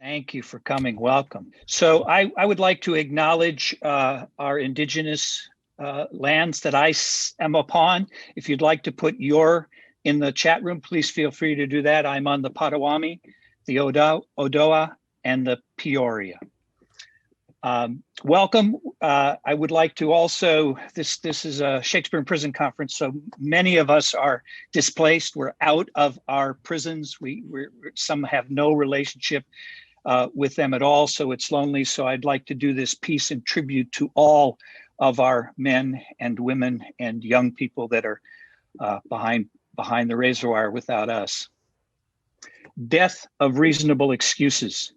Thank you for coming. Welcome. So I would like to acknowledge our indigenous lands that I am upon. If you'd like to put your in the chat room, please feel free to do that. I'm on the Potawatomi, the Odawa, and the Peoria. Welcome. I would like to also, this is a Shakespeare in Prison conference, so many of us are displaced. We're out of our prisons. Some have no relationship with them at all, so it's lonely. So I'd like to do this piece in tribute to all of our men and women and young people that are behind the razor wire without us. Death of reasonable excuses.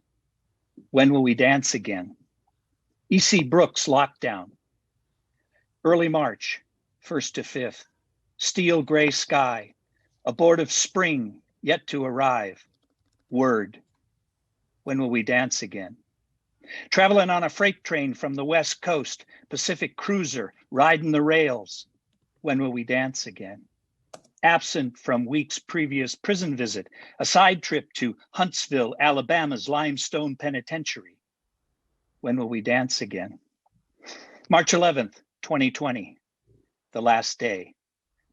When will we dance again? E.C. Brooks lockdown. Early March, 1st to 5th. Steel gray sky. Abortive spring yet to arrive. Word. When will we dance again? Traveling on a freight train from the West Coast, Pacific cruiser, riding the rails. When will we dance again? Absent from week's previous prison visit, a side trip to Huntsville, Alabama's Limestone Penitentiary. When will we dance again? March 11th, 2020, the last day,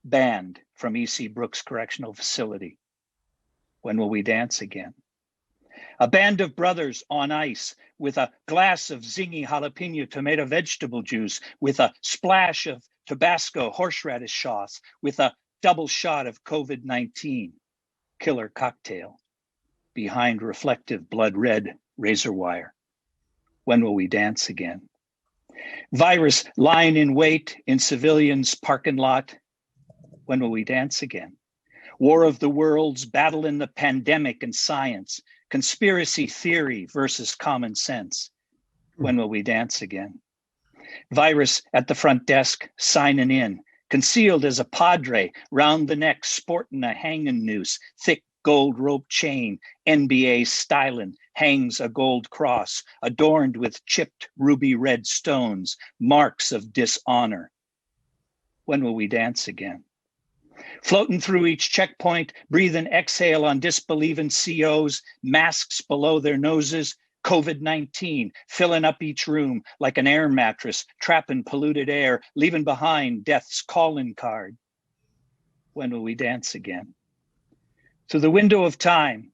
banned from E.C. Brooks Correctional Facility. When will we dance again? A band of brothers on ice with a glass of zingy jalapeno tomato vegetable juice, with a splash of Tabasco horseradish sauce, with a double shot of COVID-19 killer cocktail behind reflective blood red razor wire. When will we dance again? Virus lying in wait in civilians' parking lot. When will we dance again? War of the worlds, battle in the pandemic and science, conspiracy theory versus common sense. When will we dance again? Virus at the front desk, signing in, concealed as a padre, round the neck, sporting a hanging noose, thick gold rope chain, NBA styling, hangs a gold cross, adorned with chipped ruby red stones, marks of dishonor. When will we dance again? Floating through each checkpoint, breathe and exhale on disbelieving COs, masks below their noses, COVID-19, filling up each room like an air mattress, trapping polluted air, leaving behind death's calling card. When will we dance again? Through the window of time,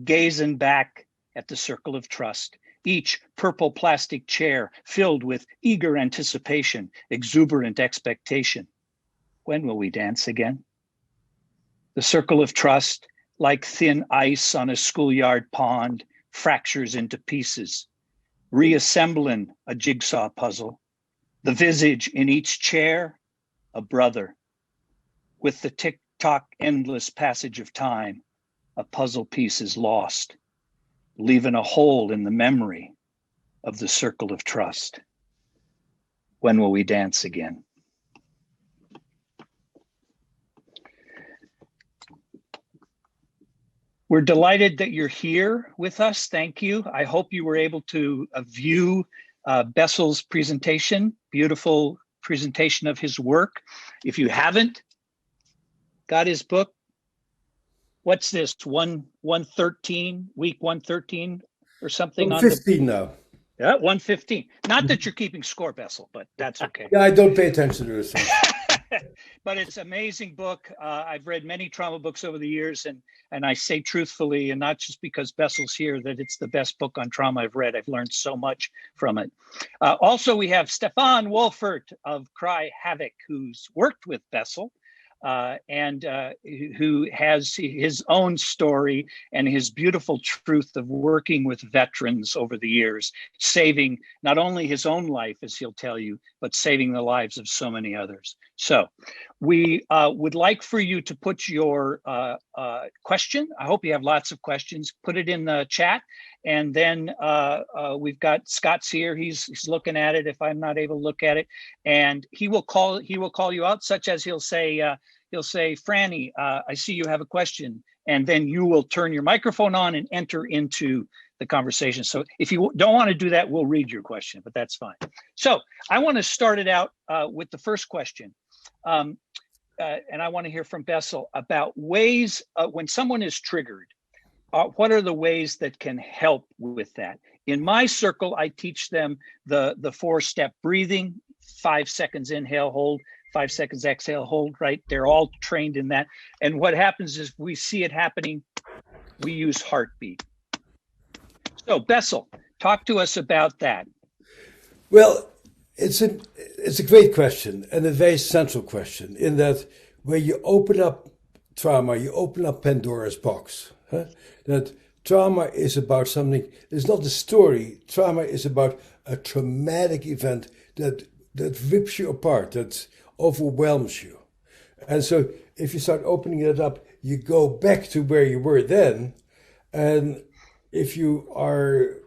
gazing back at the circle of trust, each purple plastic chair filled with eager anticipation, exuberant expectation. When will we dance again? The circle of trust, like thin ice on a schoolyard pond, fractures into pieces, reassembling a jigsaw puzzle. The visage in each chair, a brother. With the tick-tock endless passage of time, a puzzle piece is lost, leaving a hole in the memory of the circle of trust. When will we dance again? We're delighted that you're here with us. Thank you. I hope you were able to view Bessel's presentation, beautiful presentation of his work. If you haven't got his book, what's this, 113, week 113 or something? 115 now. Yeah, 115. Not that you're keeping score, Bessel, but that's okay. Yeah, I don't pay attention to this. But it's an amazing book. I've read many trauma books over the years, and I say truthfully, and not just because Bessel's here, that it's the best book on trauma I've read. I've learned so much from it. Also, we have Stephan Wolfert of Cry Havoc, who's worked with Bessel, and who has his own story and his beautiful truth of working with veterans over the years, saving not only his own life, as he'll tell you, but saving the lives of so many others. So we would like for you to put your question. I hope you have lots of questions. Put it in the chat. And then we've got Scott's here. He's looking at it if I'm not able to look at it. And he will call you out, such as he'll say, Frannie, I see you have a question. And then you will turn your microphone on and enter into the conversation. So if you don't want to do that, we'll read your question, but that's fine. So I want to start it out with the first question. And I want to hear from Bessel about ways when someone is triggered, what are the ways that can help with that? In my circle, I teach them the 4-step breathing, 5 seconds inhale, hold, 5 seconds exhale, hold, right? They're all trained in that. And what happens is we see it happening, we use heartbeat. So Bessel, talk to us about that. Well, it's a great question and a very central question in that when you open up trauma, you open up Pandora's box. That trauma is about something, it's not a story. Trauma is about a traumatic event that rips you apart, that overwhelms you. And so if you start opening it up, you go back to where you were then. And if you are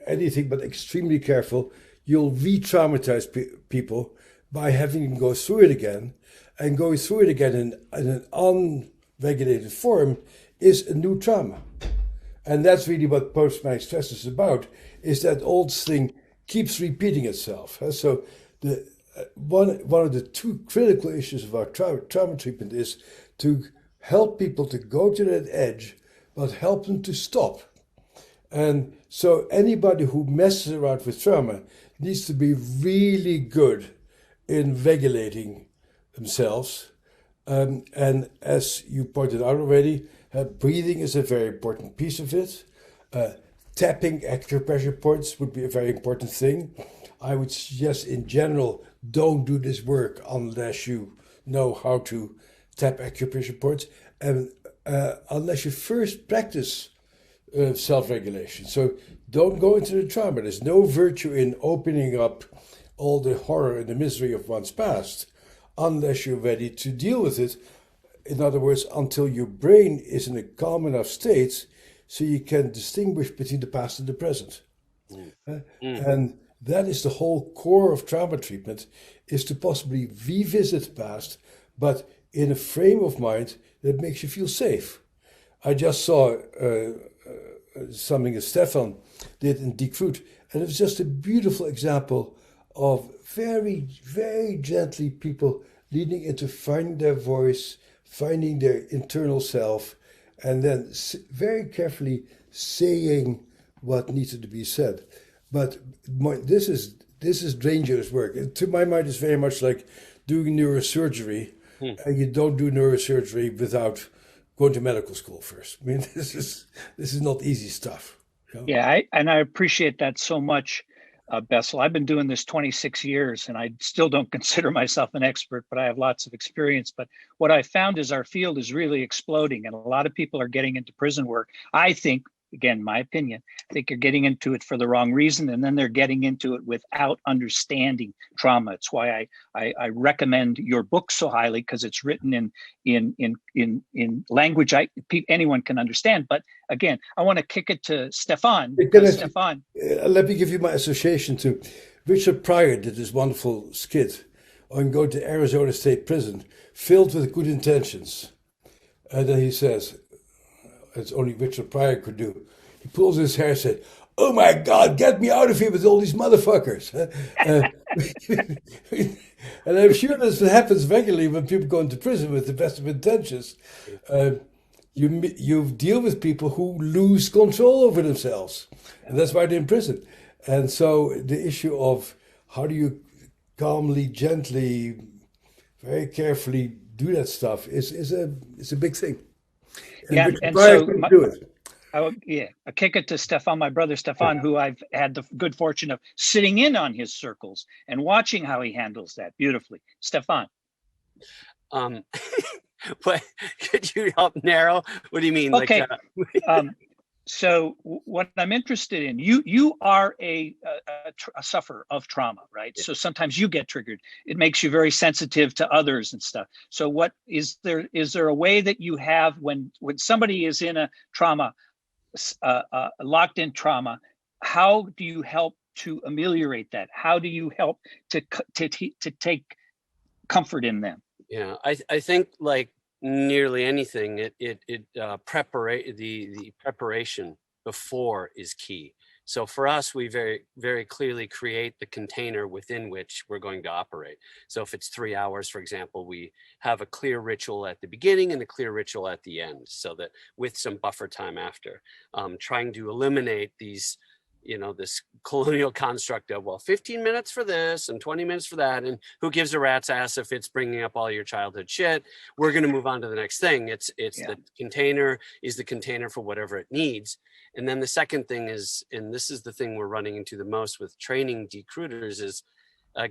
anything but extremely careful, you'll re-traumatize people by having them go through it again. And going through it again in an unregulated form is a new trauma. And that's really what post-traumatic stress is about, is that old thing keeps repeating itself. So one of the two critical issues of our trauma treatment is to help people to go to that edge, but help them to stop. And so anybody who messes around with trauma needs to be really good in regulating themselves. And as you pointed out already, breathing is a very important piece of it. Tapping acupressure points would be a very important thing. I would suggest in general, don't do this work unless you know how to tap acupressure points and unless you first practice self-regulation. So don't go into the trauma. There's no virtue in opening up all the horror and the misery of one's past unless you're ready to deal with it. In other words, until your brain is in a calm enough state so you can distinguish between the past and the present. And that is the whole core of trauma treatment, is to possibly revisit the past, but in a frame of mind that makes you feel safe. I just saw something that Stephan did in DE-CRUIT, and it was just a beautiful example of very, very gently people leading into finding their voice, finding their internal self, and then very carefully saying what needed to be said. But this is dangerous work. And to my mind, it's very much like doing neurosurgery, and you don't do neurosurgery without going to medical school first. I mean, this is not easy stuff. You know? Yeah, I appreciate that so much, Bessel. I've been doing this 26 years, and I still don't consider myself an expert, but I have lots of experience. But what I found is our field is really exploding, and a lot of people are getting into prison work. I think, again, my opinion, I think you're getting into it for the wrong reason, and then they're getting into it without understanding trauma. It's why I recommend your book so highly, because it's written in language anyone can understand. But again, I want to kick it to Stephan. Stephan, let me give you my association to Richard Pryor did this wonderful skit on going to Arizona State Prison, filled with good intentions, and then he says, as only Richard Pryor could do. He pulls his hair and said, "Oh my God, get me out of here with all these motherfuckers." And I'm sure this happens regularly when people go into prison with the best of intentions. You deal with people who lose control over themselves. And that's why they're in prison. And so the issue of how do you calmly, gently, very carefully do that stuff is a big thing. And so I kick it to Stephan, my brother Stephan, who I've had the good fortune of sitting in on his circles and watching how he handles that beautifully. Stephan. What could you help narrow? What do you mean? Okay. So what I'm interested in, you are a sufferer of trauma, right? Yeah. So sometimes you get triggered. It makes you very sensitive to others and stuff. So what is there a way that you have when somebody is in a trauma, locked in trauma, how do you help to ameliorate that? How do you help to take comfort in them? Yeah, I think like nearly anything, the preparation before is key. So for us, we very, very clearly create the container within which we're going to operate. So if it's 3 hours, for example, we have a clear ritual at the beginning and a clear ritual at the end, so that with some buffer time after, trying to eliminate these, this colonial construct of, well, 15 minutes for this and 20 minutes for that. And who gives a rat's ass if it's bringing up all your childhood shit? We're going to move on to the next thing. It's the container is the container for whatever it needs. And then the second thing is, and this is the thing we're running into the most with training DE-CRUITers, is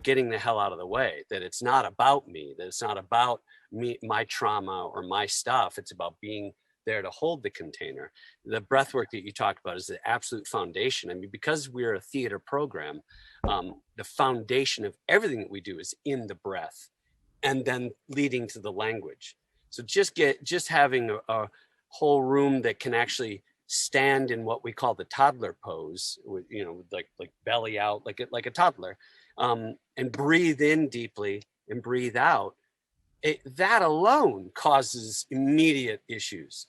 getting the hell out of the way, that it's not about me, that it's not about me, my trauma or my stuff. It's about being there to hold the container. The breath work that you talked about is the absolute foundation. I mean, because we're a theater program, the foundation of everything that we do is in the breath and then leading to the language. So just having a whole room that can actually stand in what we call the toddler pose, with, like belly out, like a toddler, and breathe in deeply and breathe out. That alone causes immediate issues.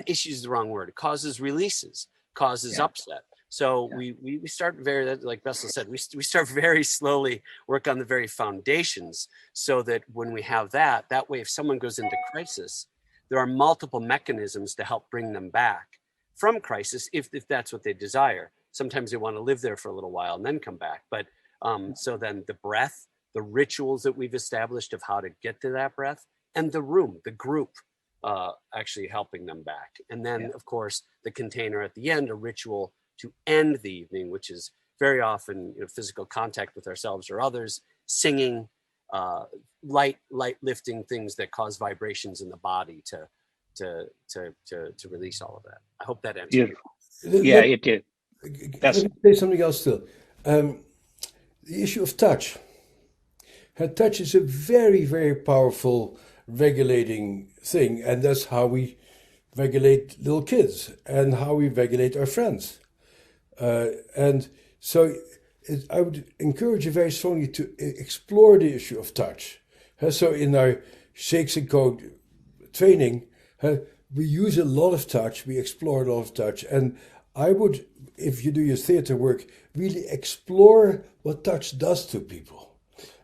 Issues is the wrong word. It causes releases, causes upset. So we start very, like Bessel said, we start very slowly, work on the very foundations, so that when we have that way, if someone goes into crisis, there are multiple mechanisms to help bring them back from crisis, if that's what they desire. Sometimes they want to live there for a little while and then come back. But so then the breath, the rituals that we've established of how to get to that breath, and the room, the group, actually helping them back. And then, of course, the container at the end, a ritual to end the evening, which is very often physical contact with ourselves or others, singing, light lifting things that cause vibrations in the body to release all of that. I hope that answered you. Yeah, it did. Let me say something else still. The issue of touch. Touch is a very, very powerful regulating thing, and that's how we regulate little kids and how we regulate our friends. And so I would encourage you very strongly to explore the issue of touch. So in our Shakes and Code training, we use a lot of touch, we explore a lot of touch, and I would, if you do your theater work, really explore what touch does to people.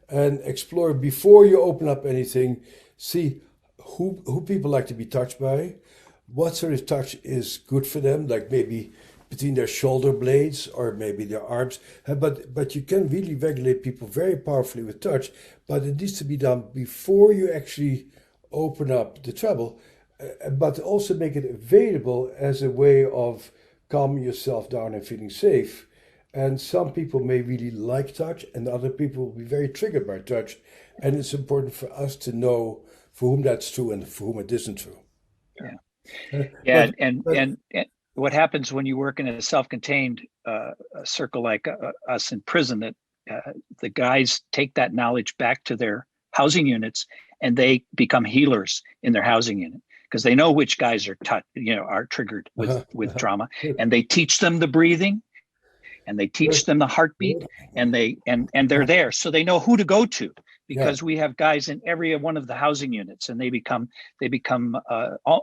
And explore before you open up anything, see who people like to be touched by, what sort of touch is good for them, like maybe between their shoulder blades or maybe their arms. But you can really regulate people very powerfully with touch, but it needs to be done before you actually open up the treble, but also make it available as a way of calming yourself down and feeling safe. And some people may really like touch, and other people will be very triggered by touch. And it's important for us to know for whom that's true and for whom it isn't true. And what happens when you work in a self-contained circle like us in prison, that the guys take that knowledge back to their housing units, and they become healers in their housing unit, because they know which guys are triggered with trauma, and they teach them the breathing. And they teach them the heartbeat, and they're there, so they know who to go to, because we have guys in every one of the housing units, and they become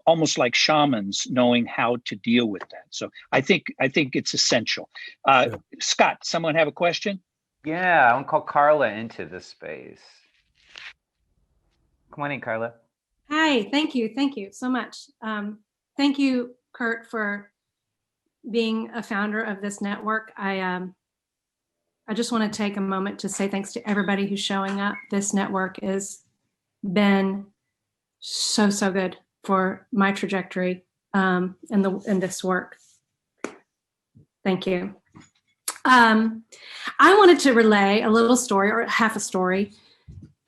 almost like shamans, knowing how to deal with that. So I think it's essential. Scott, someone have a question? Yeah, I want to call Carla into this space. Come on in, Carla. Hi, thank you so much. Thank you, Curt, for being a founder of this network. I just want to take a moment to say thanks to everybody who's showing up. This network has been so good for my trajectory in this work. Thank you. I wanted to relay a little story, or half a story,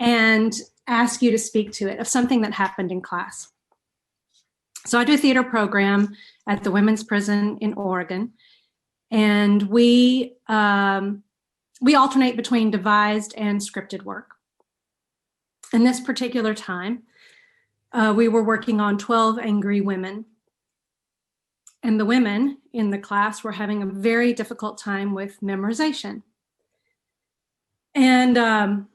and ask you to speak to it, of something that happened in class. So I do a theater program at the women's prison in Oregon, and we alternate between devised and scripted work. In this particular time, we were working on 12 Angry Women, and the women in the class were having a very difficult time with memorization. And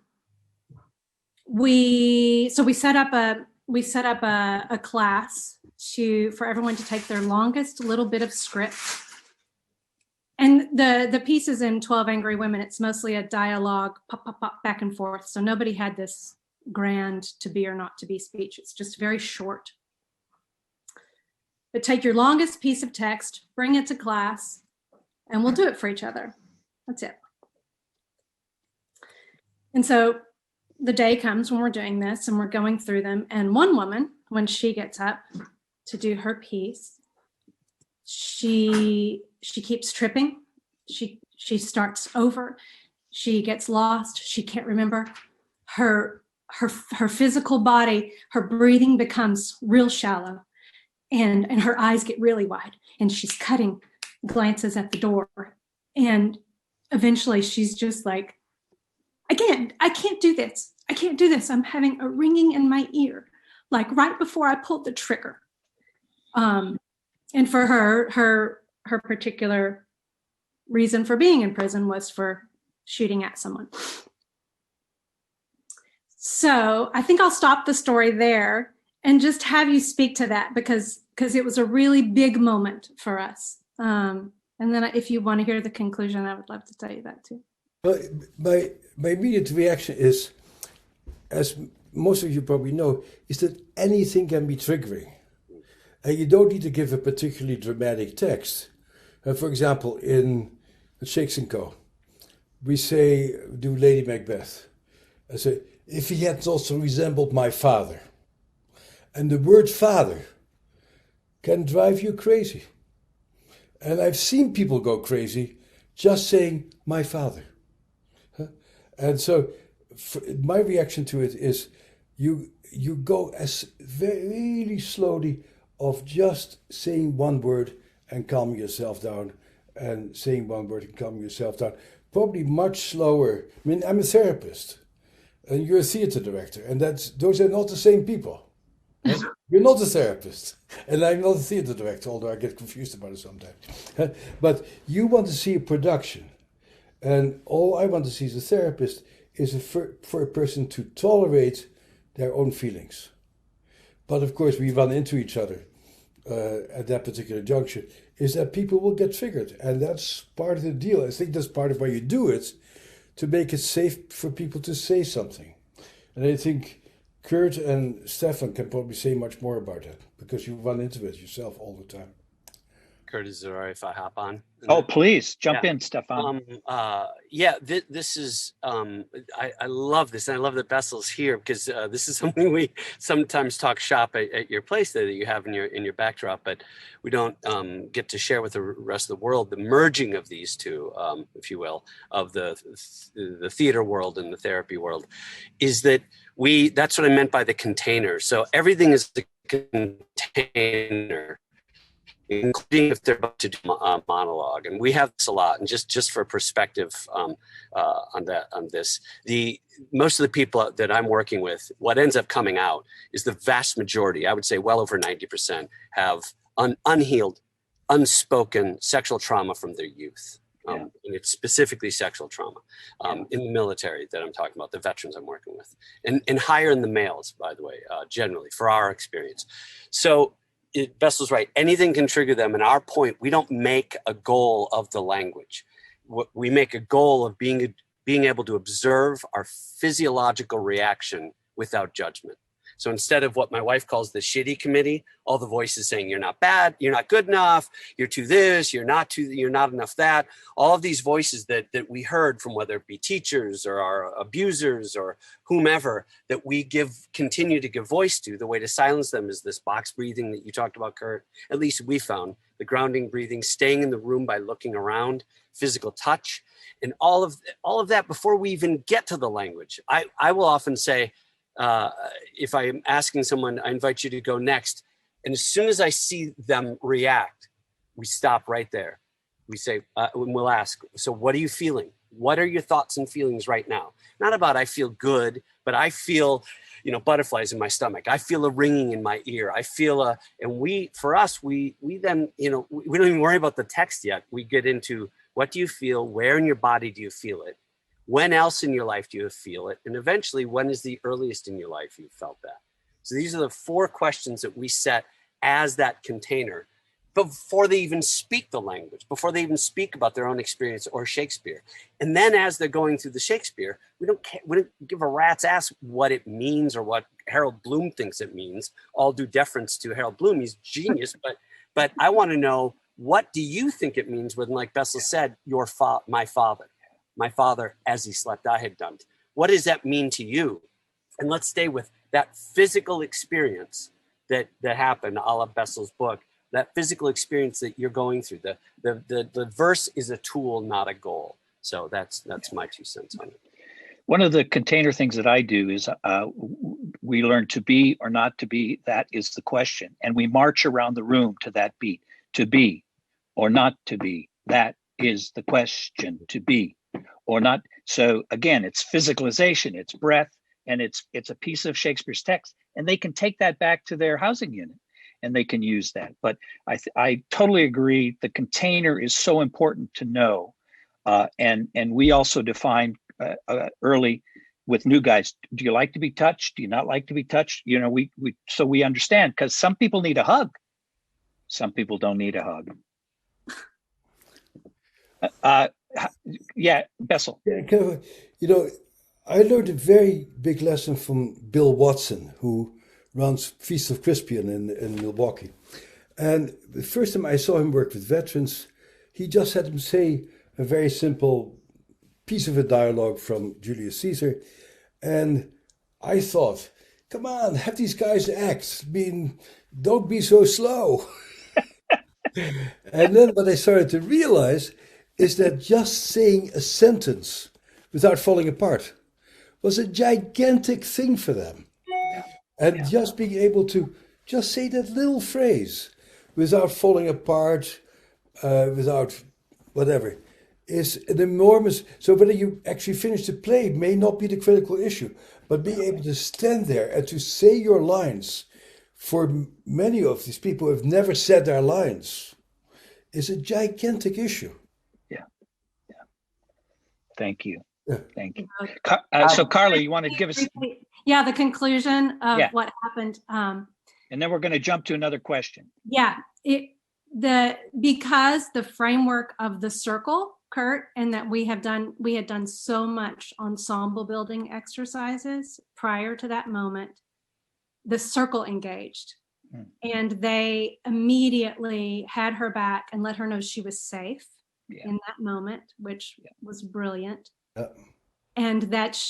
we set up a class for everyone to take their longest little bit of script And the piece is in 12 Angry Women. It's mostly a dialogue, pop, pop, pop, back and forth. So nobody had this grand to be or not to be speech. It's just very short. But take your longest piece of text, bring it to class, and we'll do it for each other. That's it. And so the day comes when we're doing this and we're going through them. And one woman, when she gets up to do her piece, she keeps tripping. She starts over. She gets lost. She can't remember. Her physical body, her breathing becomes real shallow, and her eyes get really wide, and she's cutting glances at the door. And eventually she's just like, I can't do this. I can't do this. I'm having a ringing in my ear, like right before I pulled the trigger. And for her particular reason for being in prison was for shooting at someone. So I think I'll stop the story there and just have you speak to that, because it was a really big moment for us. And then if you want to hear the conclusion, I would love to tell you that too. Well, my immediate reaction is, as most of you probably know, is that anything can be triggering. And you don't need to give a particularly dramatic text. For example, in Shakespeare Co., we do Lady Macbeth. I say, if he had also resembled my father. And the word father can drive you crazy. And I've seen people go crazy just saying, my father. And so my reaction to it is, you go as really slowly of just saying one word and calming yourself down, and saying one word and calming yourself down. Probably much slower. I mean, I'm a therapist, and you're a theater director, and those are not the same people. Right? You're not a therapist, and I'm not a theater director, although I get confused about it sometimes. But you want to see a production, and all I want to see as a therapist is for a person to tolerate their own feelings. But of course, we run into each other at that particular juncture, is that people will get triggered. And that's part of the deal. I think that's part of why you do it, to make it safe for people to say something. And I think Curt and Stephan can probably say much more about that, because you run into it yourself all the time. Curt, is it all right if I hop on? Oh, please jump in, Stephan. This is, I love this. And I love that Bessel's here, because this is something we sometimes talk shop at your place there that you have in your backdrop, but we don't get to share with the rest of the world the merging of these two, if you will, of the theater world and the therapy world, is that that's what I meant by the container. So everything is the container, including if they're about to do a monologue. And we have this a lot. And just for perspective on this, most of the people that I'm working with, what ends up coming out is the vast majority, I would say well over 90%, have unhealed, unspoken sexual trauma from their youth. And it's specifically sexual trauma in the military that I'm talking about, the veterans I'm working with, and higher in the males, by the way, generally, for our experience. So Bessel's right. Anything can trigger them. And our point, we don't make a goal of the language. We make a goal of being able to observe our physiological reaction without judgment. So instead of what my wife calls the shitty committee, all the voices saying you're not bad, you're not good enough, you're too this, you're not enough that, all of these voices that we heard from, whether it be teachers or our abusers or whomever, that we continue to give voice to. The way to silence them is this box breathing that you talked about, Curt. At least we found the grounding breathing, staying in the room by looking around, physical touch, and all of that before we even get to the language. I will often say, if I'm asking someone, I invite you to go next. And as soon as I see them react, we stop right there. We say, we'll ask, so what are you feeling? What are your thoughts and feelings right now? Not about I feel good, but I feel, butterflies in my stomach. I feel a ringing in my ear. I feel for us, we then, we don't even worry about the text yet. We get into, what do you feel? Where in your body do you feel it? When else in your life do you feel it? And eventually, when is the earliest in your life you felt that? So these are the 4 questions that we set as that container. before they even speak the language, before they even speak about their own experience or Shakespeare. And then as they're going through the Shakespeare, we don't give a rat's ass what it means or what Harold Bloom thinks it means. All due deference to Harold Bloom, he's genius, but I want to know, what do you think it means when, like Bessel said, my father, as he slept, I had done. What does that mean to you? And let's stay with that physical experience that happened, a la Bessel's book, that physical experience that you're going through. The verse is a tool, not a goal. So that's my 2 cents on it. One of the container things that I do is we learn to be or not to be. That is the question. And we march around the room to that beat. To be or not to be. That is the question. To be or not. So again, it's physicalization, it's breath, and it's a piece of Shakespeare's text. And they can take that back to their housing unit and they can use that. But I totally agree. The container is so important to know. And we also define early with new guys, do you like to be touched? Do you not like to be touched? You know, so we understand, because some people need a hug. Some people don't need a hug. Yeah, Bessel. Yeah, you know, I learned a very big lesson from Bill Watson, who runs Feast of Crispian in Milwaukee. And the first time I saw him work with veterans, he just had them say a very simple piece of a dialogue from Julius Caesar. And I thought, come on, have these guys act. Don't be so slow. And then what I started to realize is that just saying a sentence without falling apart was a gigantic thing for them. And just being able to just say that little phrase without falling apart, without whatever, is an enormous. So whether you actually finish the play may not be the critical issue, but being able to stand there and to say your lines, for many of these people who have never said their lines, is a gigantic issue. Yeah. Thank you. Yeah. Thank you. So Carla, you want to give us? Yeah, the conclusion of what happened. And then we're going to jump to another question. Yeah, because the framework of the circle, Curt, and that we had done so much ensemble building exercises prior to that moment, the circle engaged. And they immediately had her back and let her know she was safe in that moment, which was brilliant. And that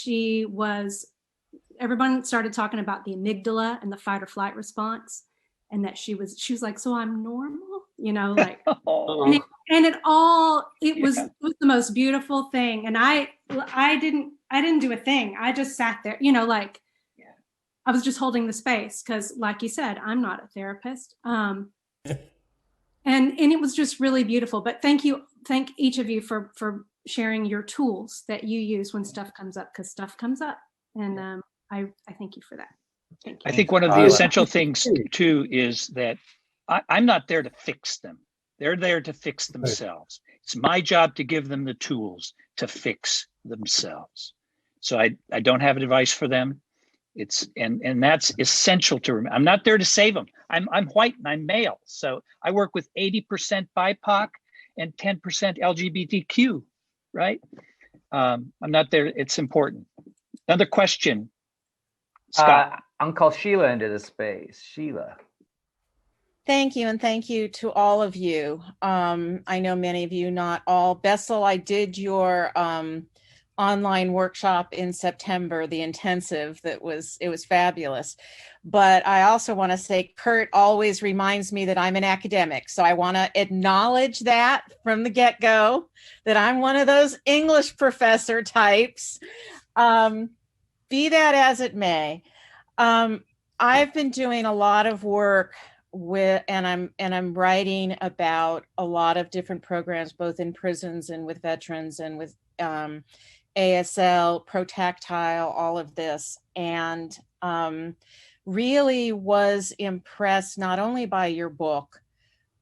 everyone started talking about the amygdala and the fight or flight response. And that she was like, so I'm normal, you know, like, it was the most beautiful thing. And I didn't do a thing. I just sat there, you know, like, I was just holding the space because, like you said, I'm not a therapist. And it was just really beautiful. But thank each of you for sharing your tools that you use when stuff comes up, because stuff comes up. And I thank you for that. Thank you. I think one of the essential things too is that I'm not there to fix them. They're there to fix themselves. It's my job to give them the tools to fix themselves. So I don't have advice for them. And that's essential to remember. I'm not there to save them. I'm white and I'm male. So I work with 80% BIPOC and 10% LGBTQ, right? I'm not there. It's important. Another question. Scott. I'm call Sheila into the space. Sheila. Thank you. And thank you to all of you. I know many of you, not all. Bessel, I did your online workshop in September, the intensive. It was fabulous. But I also want to say Curt always reminds me that I'm an academic. So I want to acknowledge that from the get-go, that I'm one of those English professor types. Be that as it may. I've been doing a lot of work and I'm writing about a lot of different programs, both in prisons and with veterans and with ASL, Protactile, all of this, and really was impressed not only by your book,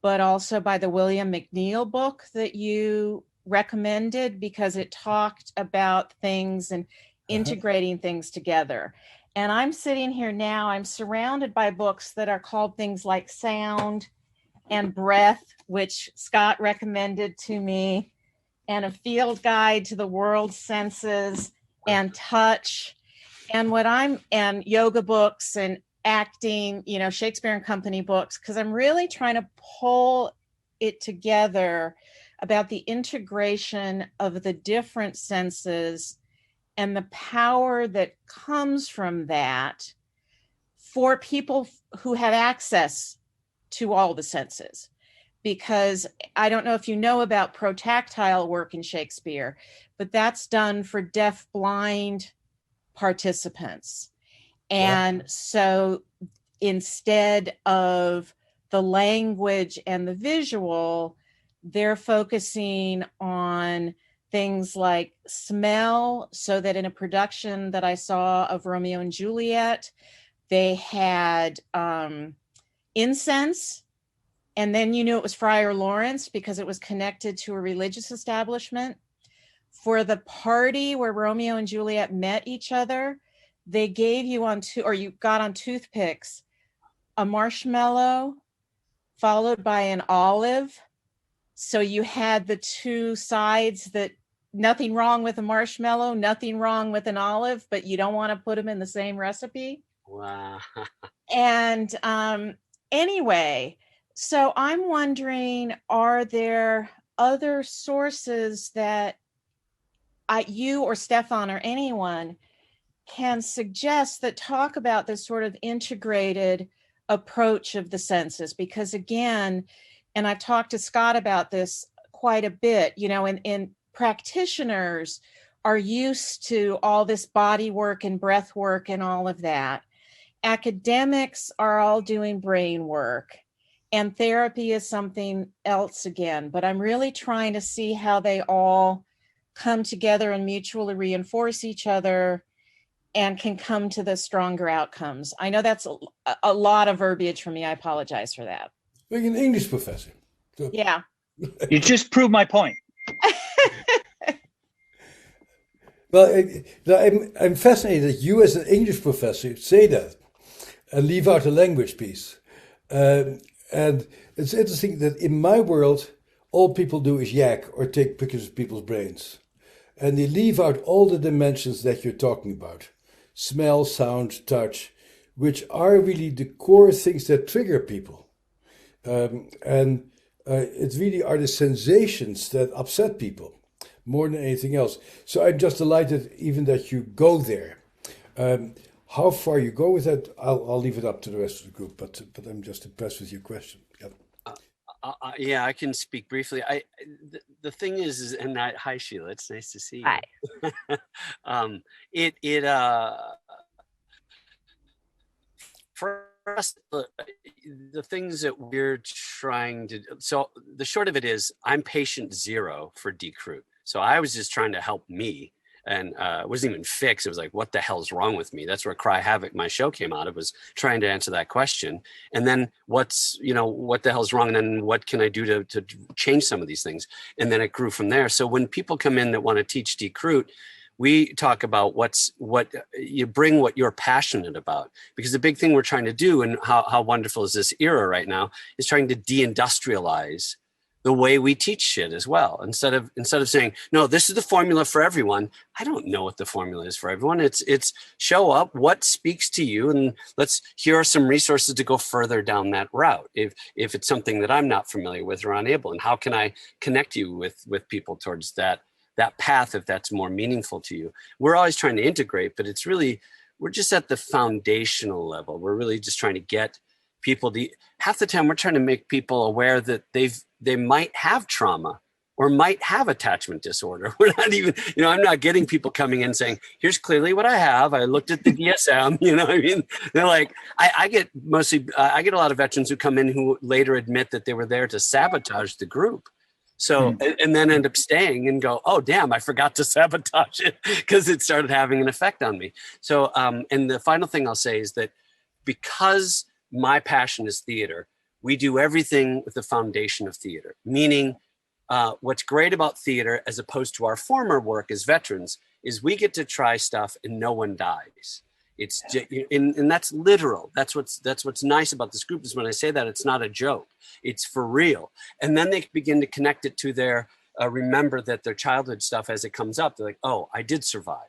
but also by the William McNeill book that you recommended, because it talked about things and integrating things together. And I'm sitting here now, I'm surrounded by books that are called things like Sound and breath, which Scott recommended to me, and a field guide to the world's senses, and touch, and yoga books and acting, Shakespeare and Company books, because I'm really trying to pull it together about the integration of the different senses and the power that comes from that for people who have access to all the senses. Because I don't know if you know about protactile work in Shakespeare, but that's done for deaf blind participants. And so instead of the language and the visual, they're focusing on things like smell, so that in a production that I saw of Romeo and Juliet, they had incense. And then you knew it was Friar Lawrence because it was connected to a religious establishment. For the party where Romeo and Juliet met each other, they gave you you got on toothpicks, a marshmallow followed by an olive. So you had the two sides, that nothing wrong with a marshmallow, nothing wrong with an olive, but you don't want to put them in the same recipe. Wow. And anyway, so I'm wondering, are there other sources that you or Stephan or anyone can suggest that talk about this sort of integrated approach of the senses? Because again, and I've talked to Scott about this quite a bit, and practitioners are used to all this body work and breath work and all of that. Academics are all doing brain work, and therapy is something else again. But I'm really trying to see how they all come together and mutually reinforce each other and can come to the stronger outcomes. I know that's a lot of verbiage for me. I apologize for that. Like an English professor. So. Yeah. You just proved my point. Well, I'm fascinated that you as an English professor say that and leave out the language piece. And it's interesting that in my world, all people do is yak or take pictures of people's brains. And they leave out all the dimensions that you're talking about. Smell, sound, touch, which are really the core things that trigger people. It really are the sensations that upset people more than anything else. So I'm just delighted even that you go there. How far you go with that, I'll leave it up to the rest of the group, but I'm just impressed with your question. Yep. Yeah, I can speak briefly. The thing is, and hi Sheila, it's nice to see you. Hi. For us, the things that we're trying to, so the short of it is, I'm patient 0 for DE-CRUIT. So I was just trying to help me, and it wasn't even fixed. It was like, what the hell's wrong with me? That's where Cry Havoc, my show, came out. It was trying to answer that question. And then what the hell's wrong? And then what can I do to change some of these things? And then it grew from there. So when people come in that want to teach DE-CRUIT, we talk about what you bring, what you're passionate about, because the big thing we're trying to do, and how wonderful is this era right now, is trying to deindustrialize the way we teach shit as well. Instead of saying, no, this is the formula for everyone. I don't know what the formula is for everyone. It's show up, what speaks to you, and here are some resources to go further down that route. If it's something that I'm not familiar with or unable, and how can I connect you with people towards that path if that's more meaningful to you. We're always trying to integrate, but we're just at the foundational level. We're really just trying to get people half the time we're trying to make people aware that they might have trauma or might have attachment disorder. We're not even, I'm not getting people coming in saying, here's clearly what I have. I looked at the DSM, what I mean? They're like, I get a lot of veterans who come in who later admit that they were there to sabotage the group. So, and then end up staying and go, oh, damn, I forgot to sabotage it because it started having an effect on me. So, and the final thing I'll say is that because my passion is theater, we do everything with the foundation of theater, meaning what's great about theater as opposed to our former work as veterans is we get to try stuff and no one dies. And that's literal. That's what's nice about this group, is when I say that, it's not a joke. It's for real. And then they begin to connect it to their remember that their childhood stuff as it comes up. They're like, oh, I did survive.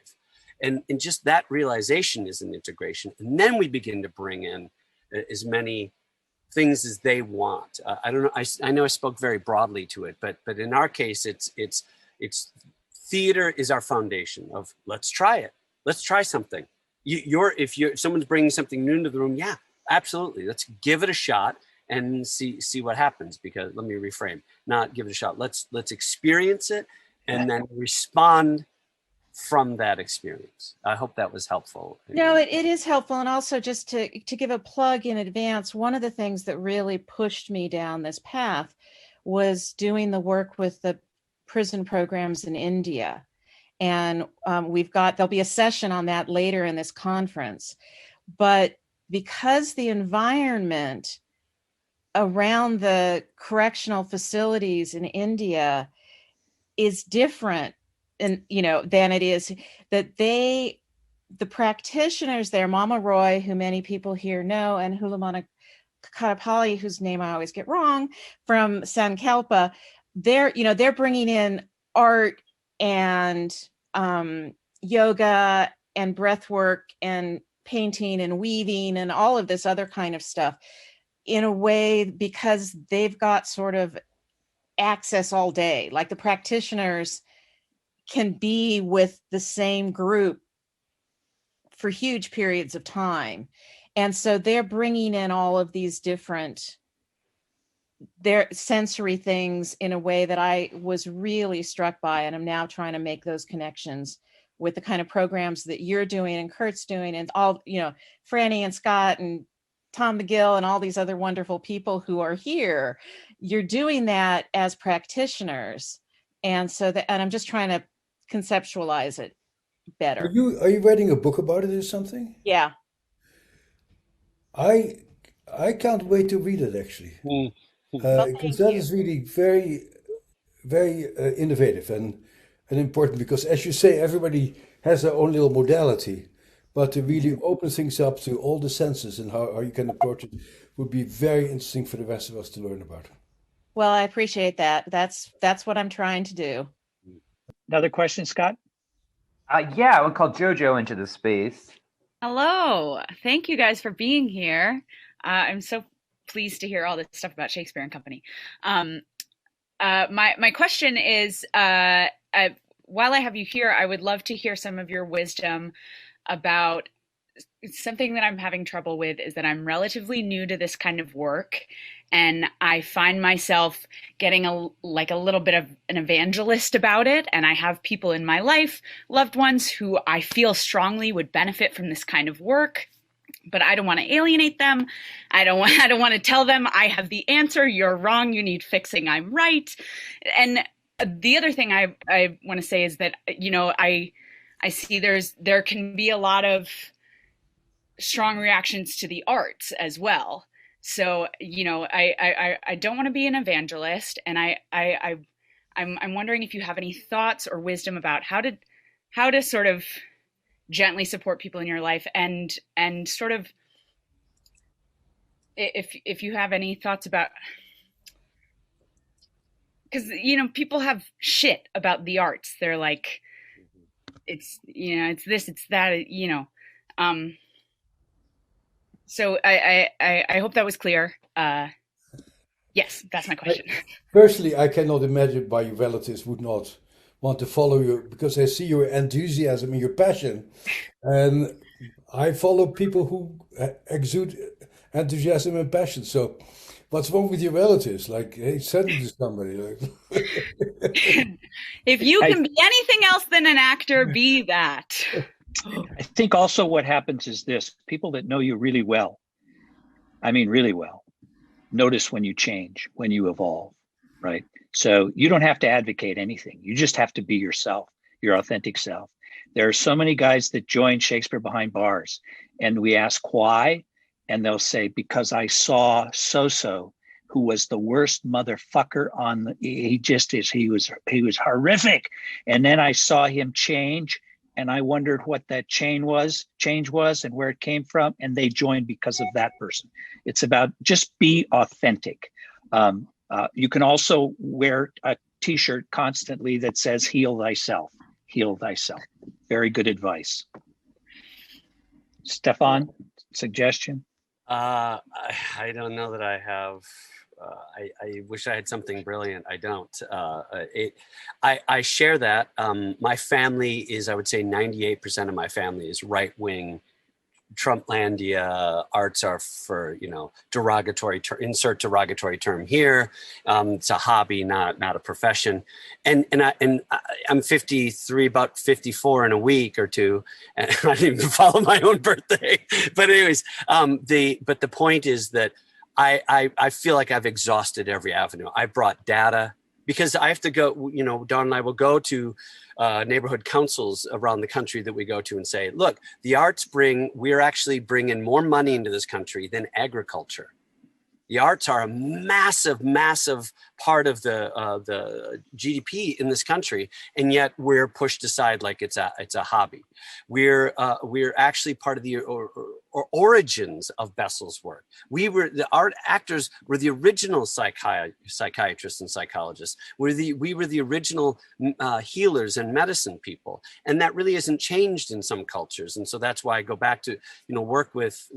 And just that realization is an integration. And then we begin to bring in as many things as they want. I don't know. I know I spoke very broadly to it, but in our case, it's theater is our foundation of let's try it. Let's try something. If someone's bringing something new into the room, yeah, absolutely. Let's give it a shot and see what happens. Because let me reframe, not give it a shot. Let's experience it and then respond from that experience. I hope that was helpful. No, it is helpful. And also just to give a plug in advance, one of the things that really pushed me down this path was doing the work with the prison programs in India. And there'll be a session on that later in this conference. But because the environment around the correctional facilities in India is different than it is, that the practitioners there, Mama Roy, who many people here know, and Hulamana Kadapali, whose name I always get wrong, from Sankalpa, they're bringing in art and yoga and breath work and painting and weaving and all of this other kind of stuff in a way because they've got sort of access all day. Like the practitioners can be with the same group for huge periods of time. And so they're bringing in all of these different their sensory things in a way that I was really struck by. And I'm now trying to make those connections with the kind of programs that you're doing and Curt's doing and all, Frannie and Scott and Tom Magill and all these other wonderful people who are here. You're doing that as practitioners. And and I'm just trying to conceptualize it better. Are you writing a book about it or something? Yeah. I can't wait to read it actually. Because that is really very, very innovative and important, because as you say, everybody has their own little modality, but to really open things up to all the senses and how you can approach it would be very interesting for the rest of us to learn about. Well, I appreciate that. That's what I'm trying to do. Another question, Scott? Yeah, I would call JoJo into the space. Hello. Thank you guys for being here. I'm so pleased to hear all this stuff about Shakespeare and Company. My question is, while I have you here, I would love to hear some of your wisdom about something that I'm having trouble with. Is that I'm relatively new to this kind of work, and I find myself getting a little bit of an evangelist about it. And I have people in my life, loved ones, who I feel strongly would benefit from this kind of work. But I don't want to alienate them. I don't want to tell them I have the answer. You're wrong. You need fixing. I'm right. And the other thing I want to say is that, I see there can be a lot of strong reactions to the arts as well. So, I don't want to be an evangelist. And I'm wondering if you have any thoughts or wisdom about how to sort of gently support people in your life and sort of if you have any thoughts about, because people have shit about the arts. They're like, it's it's this, it's that, so I hope that was clear. Yes, that's my question. Personally, I cannot imagine why your relatives would not want to follow you, because I see your enthusiasm and your passion, and I follow people who exude enthusiasm and passion. So what's wrong with your relatives? Like, hey, send it to somebody. If you can be anything else than an actor, be that. I think also what happens is this: people that know you really well, I mean really well, notice when you change, when you evolve, right? So you don't have to advocate anything. You just have to be yourself, your authentic self. There are so many guys that join Shakespeare Behind Bars, and we ask why, and they'll say, because I saw so-so, who was the worst motherfucker he was horrific. And then I saw him change, and I wondered what that change was and where it came from, and they joined because of that person. It's about just be authentic. You can also wear a t-shirt constantly that says heal thyself, heal thyself. Very good advice. Stephan, suggestion? I don't know that I have. I wish I had something brilliant. I don't. I share that. My family is, I would say 98% of my family is right-wing Trumplandia. Arts are for, derogatory, insert derogatory term here. It's a hobby, not a profession. And I'm 53, about 54 in a week or two, and I didn't even follow my own birthday. But anyways, but the point is that I feel like I've exhausted every avenue. I brought data because I have to go, Don and I will go to neighborhood councils around the country that we go to and say, look, the arts we're actually bringing more money into this country than agriculture. The arts are a massive, massive part of the GDP in this country, and yet we're pushed aside like it's a hobby. We're actually part of the origins of Bessel's work. The art actors were the original psychiatrists and psychologists. We were the original healers and medicine people, and that really hasn't changed in some cultures. And so that's why I go back to work with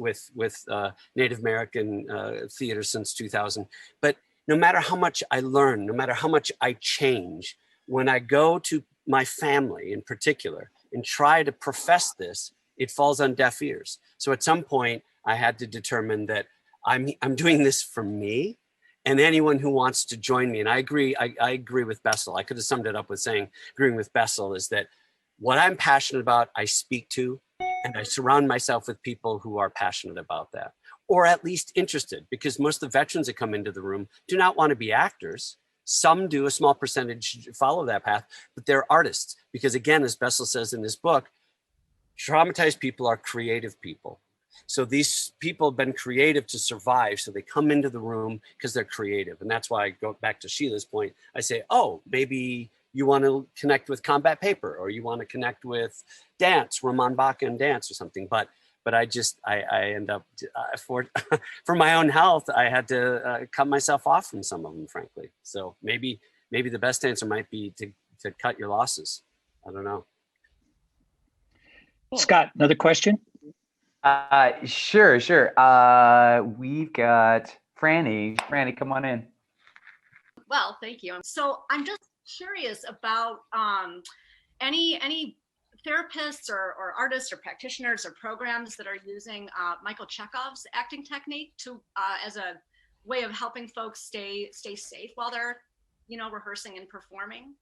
Native American theater since 2000. But no matter how much I learn, no matter how much I change, when I go to my family in particular and try to profess this, it falls on deaf ears. So at some point I had to determine that I'm doing this for me and anyone who wants to join me. And I agree with Bessel. I could have summed it up with saying, agreeing with Bessel is that what I'm passionate about, I speak to, and I surround myself with people who are passionate about that, or at least interested, because most of the veterans that come into the room do not want to be actors. Some do, a small percentage follow that path, but they're artists. Because again, as Bessel says in his book, traumatized people are creative people. So these people have been creative to survive. So they come into the room because they're creative. And that's why I go back to Sheila's point. I say, oh, maybe you want to connect with combat paper, or you want to connect with dance, Ramon Baca and dance or something. But I end up for my own health, I had to cut myself off from some of them, frankly. So maybe the best answer might be to cut your losses. I don't know. Scott, another question? Sure. We've got Frannie. Frannie, come on in. Well, thank you. So I'm just curious about any therapists or artists or practitioners or programs that are using Michael Chekhov's acting technique to as a way of helping folks stay safe while they're rehearsing and performing,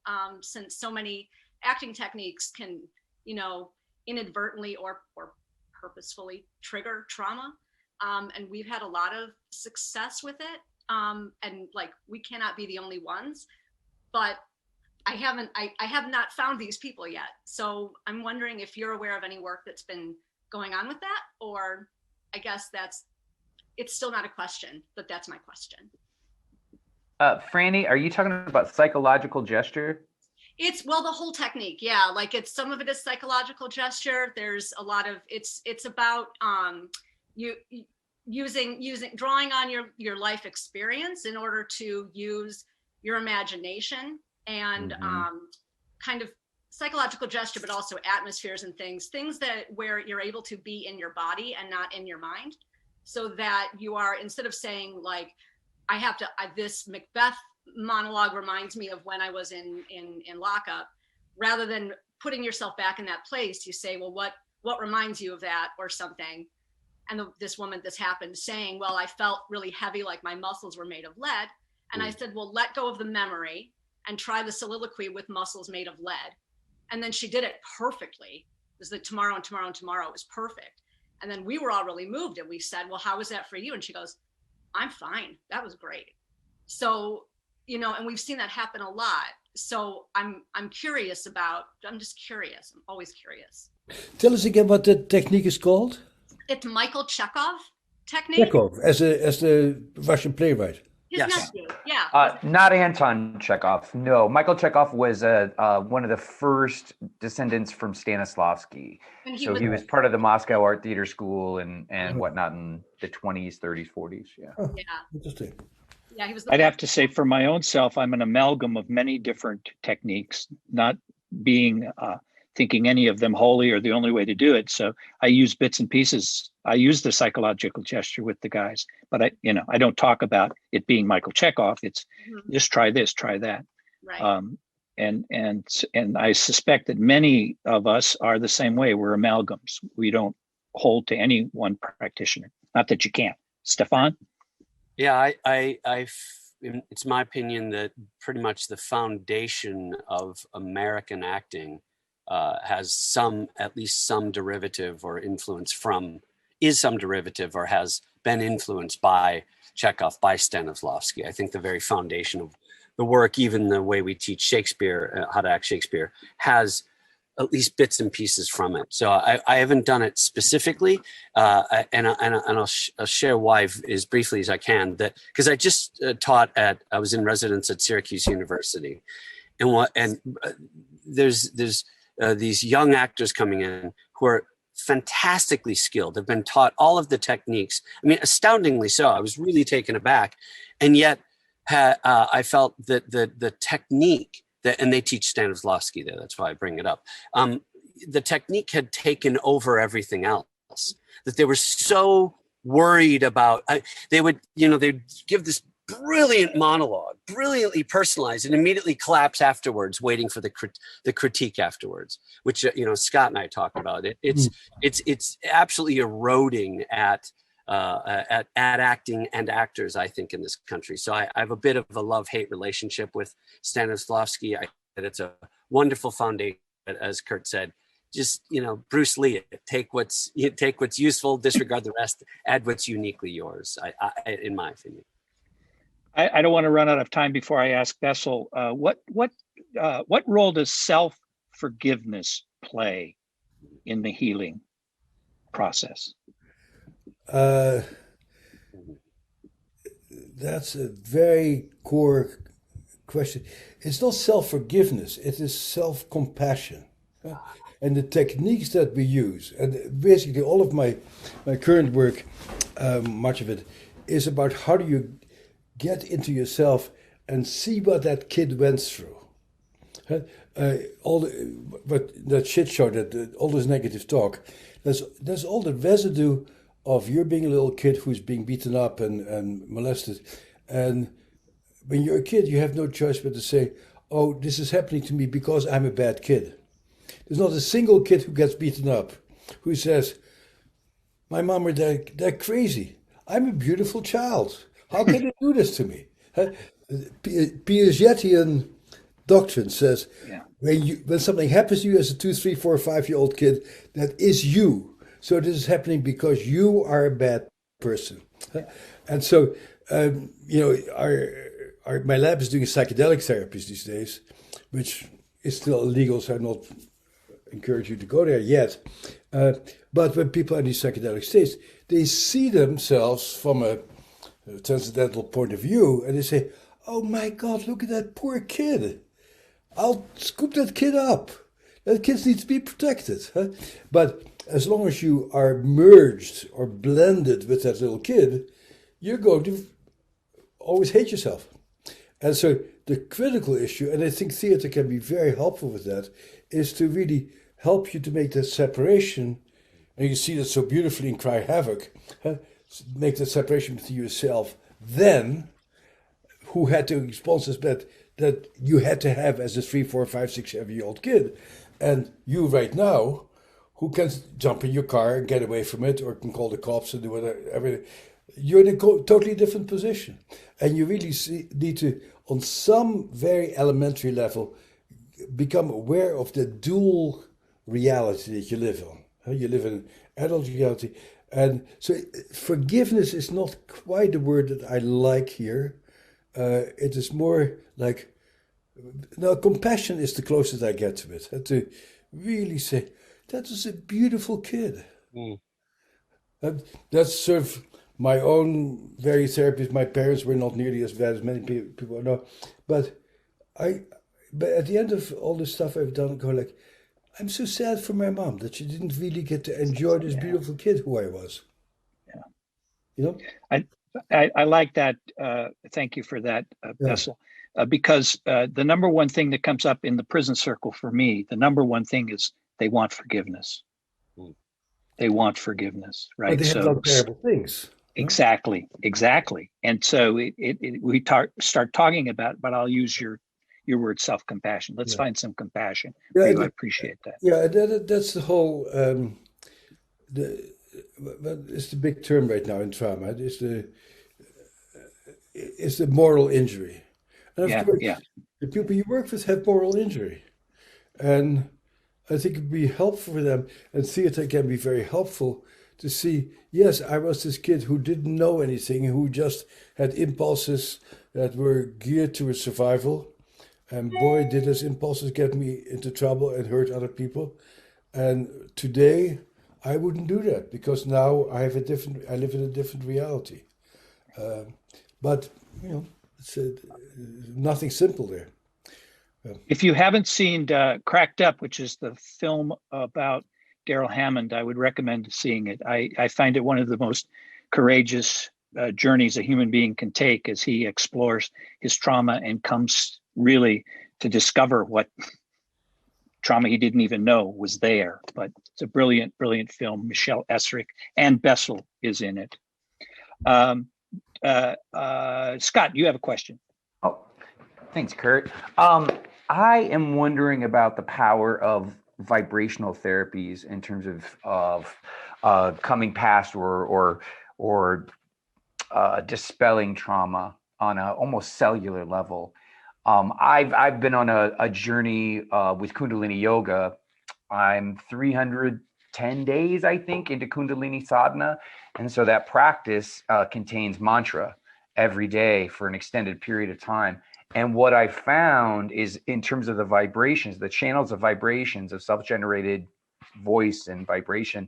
since so many acting techniques can inadvertently or purposefully trigger trauma, and we've had a lot of success with it, and like we cannot be the only ones, but I have not found these people yet. So I'm wondering if you're aware of any work that's been going on with that, or I guess it's still not a question, but that's my question. Frannie, are you talking about psychological gesture? It's the whole technique. Yeah. Like some of it is psychological gesture. There's a lot of, it's about drawing on your life experience in order to use your imagination and kind of psychological gesture, but also atmospheres and things that where you're able to be in your body and not in your mind, so that you are, instead of saying like, this Macbeth monologue reminds me of when I was in lockup, rather than putting yourself back in that place, you say, well, what reminds you of that or something? And this woman, this happened, saying, well, I felt really heavy, like my muscles were made of lead. And I said, well, let go of the memory and try the soliloquy with muscles made of lead. And then she did it perfectly. It was the tomorrow and tomorrow and tomorrow. It was perfect. And then we were all really moved, and we said, well, how was that for you? And she goes, I'm fine. That was great. So, and we've seen that happen a lot. So I'm curious I'm just curious. I'm always curious. Tell us again what the technique is called. It's Michael Chekhov technique. Chekhov, as the Russian playwright. His Yes. nephew, yeah. Not Anton Chekhov. No, Michael Chekhov was one of the first descendants from Stanislavski. And So he was part of the Moscow Art Theater School and whatnot in the 20s, 30s, 40s. Yeah. Oh, yeah. interesting. Yeah, he was. I'd have to say for my own self, I'm an amalgam of many different techniques, not being thinking any of them wholly or the only way to do it. So I use bits and pieces. I use the psychological gesture with the guys, but I don't talk about it being Michael Chekhov. It's just try this, try that. Right. And I suspect that many of us are the same way. We're amalgams. We don't hold to any one practitioner. Not that you can't. Stephan? Yeah, it's my opinion that pretty much the foundation of American acting has at least some derivative or influence or has been influenced by Chekhov, by Stanislavski. I think the very foundation of the work, even the way we teach Shakespeare, how to act Shakespeare, has at least bits and pieces from it. So I haven't done it specifically, and I'll share why as briefly as I can. That because I just I was in residence at Syracuse University, and there's these young actors coming in who are fantastically skilled. They've been taught all of the techniques. I mean, astoundingly so. I was really taken aback, and yet I felt that the technique. And they teach Stanislavski there. That's why I bring it up. The technique had taken over everything else. That they were so worried about. They'd give this brilliant monologue, brilliantly personalized, and immediately collapse afterwards, waiting for the critique afterwards. Which Scott and I talk about it. It's absolutely eroding at acting and actors, I think, in this country. So I have a bit of a love-hate relationship with Stanislavski. That it's a wonderful foundation, as Curt said. Just Bruce Lee, take what's useful, disregard the rest, add what's uniquely yours. In my opinion. I don't want to run out of time before I ask Bessel. What role does self-forgiveness play in the healing process? That's a very core question. It's not self-forgiveness, it is self-compassion. And the techniques that we use, and basically all of my current work, much of it, is about how do you get into yourself and see what that kid went through. That shit show, all this negative talk, there's all the residue of you're being a little kid who's being beaten up and molested. And when you're a kid, you have no choice but to say, oh, this is happening to me because I'm a bad kid. There's not a single kid who gets beaten up who says, my mom or dad, they're crazy. I'm a beautiful child. How can they do this to me? Piagetian doctrine says, when something happens to you as a 2, 3, 4, 5-year-old kid, that is you. So this is happening because you are a bad person. And so, my lab is doing psychedelic therapies these days, which is still illegal, so I not encourage you to go there yet. But when people are in these psychedelic states, they see themselves from a transcendental point of view, and they say, oh my God, look at that poor kid. I'll scoop that kid up. That kid needs to be protected. But as long as you are merged or blended with that little kid, you're going to always hate yourself. And so the critical issue, and I think theater can be very helpful with that, is to really help you to make that separation. And you see that so beautifully in Cry Havoc, make that separation between yourself then, who had the responses that you had to have as a 3, 4, 5, 6, 7-year-old kid, and you right now, who can jump in your car and get away from it, or can call the cops and do whatever. You're in a totally different position. And you really need to, on some very elementary level, become aware of the dual reality that you live on. You live in an adult reality. And so forgiveness is not quite the word that I like here. It is more like, compassion is the closest I get to it. To really say, that was a beautiful kid. And that's sort of my own various therapies. My parents were not nearly as bad as many people know, but but at the end of all the stuff I've done, I go like, I'm so sad for my mom that she didn't really get to enjoy this beautiful kid who I was. Yeah. You know? I like that. Thank you for that, Bessel. Because the number one thing that comes up in the prison circle for me, the number one thing is they want forgiveness. They want forgiveness, right? But they have done terrible things. Exactly. And so we start talking about, but I'll use your word, self-compassion. Let's find some compassion for you. I appreciate that. Yeah, that's the whole, it's the big term right now in trauma. It's the moral injury. And of course, the people you work with have moral injury. And I think it'd be helpful for them, and theater can be very helpful to see, yes, I was this kid who didn't know anything, who just had impulses that were geared towards survival. And boy, did those impulses get me into trouble and hurt other people. And today, I wouldn't do that because now I live in a different reality. But, you know, it's nothing simple there. If you haven't seen Cracked Up, which is the film about Daryl Hammond, I would recommend seeing it. I find it one of the most courageous journeys a human being can take as he explores his trauma and comes really to discover what trauma he didn't even know was there. But it's a brilliant, brilliant film. Michelle Esrick and Bessel is in it. Scott, you have a question. Oh, thanks, Curt. I am wondering about the power of vibrational therapies in terms of coming past or dispelling trauma on a almost cellular level. I've been on a journey with Kundalini yoga. I'm 310 days, I think, into Kundalini sadhana. And so that practice contains mantra every day for an extended period of time. And what I found is, in terms of the vibrations, the channels of vibrations of self-generated voice and vibration,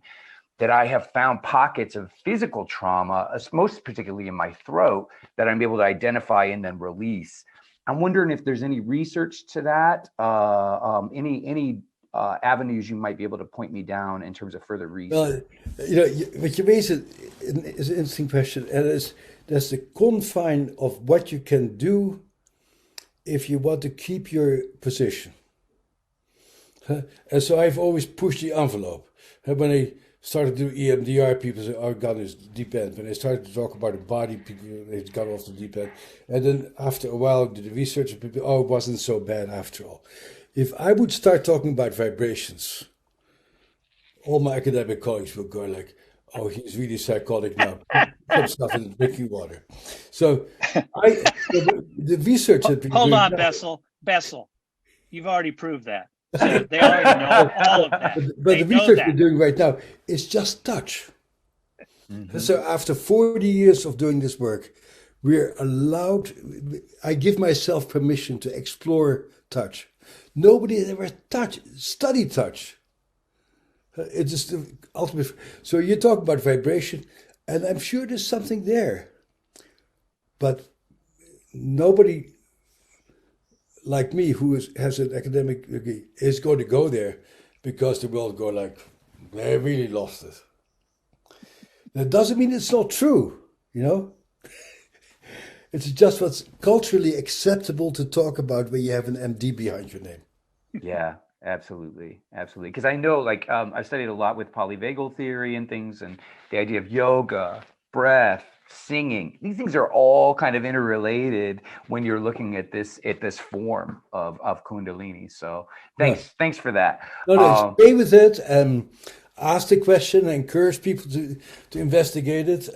that I have found pockets of physical trauma, most particularly in my throat, that I'm able to identify and then release. I'm wondering if there's any research to that, any avenues you might be able to point me down in terms of further research. Well, you know, what you raise is an interesting question, and there's the confine of what you can do if you want to keep your position. And so I've always pushed the envelope. When I started to do EMDR, people said, "Oh, God, it's deep end." When I started to talk about the body, people they'd gone off the deep end. And then after a while, did the research, and people, "Oh, it wasn't so bad after all." If I would start talking about vibrations, all my academic colleagues will go like, "Oh, he's really psychotic now. Put stuff in drinking water." So the research that people hold on, Bessel, you've already proved that. So they already know all of that. But the research we're doing right now is just touch. Mm-hmm. So after 40 years of doing this work, we're allowed, I give myself permission to explore touch. Nobody has ever studied touch. It's just the ultimate. So you talk about vibration, and I'm sure there's something there. But nobody like me, who has an academic degree, is going to go there because the world go like, they really lost it. That doesn't mean it's not true, you know? It's just what's culturally acceptable to talk about when you have an MD behind your name. Yeah, absolutely. Absolutely. Because I know, like, I've studied a lot with polyvagal theory and things, and the idea of yoga, breath, singing. These things are all kind of interrelated when you're looking at this form of Kundalini. So thanks for that. No, stay with it. Ask the question, encourage people to investigate it.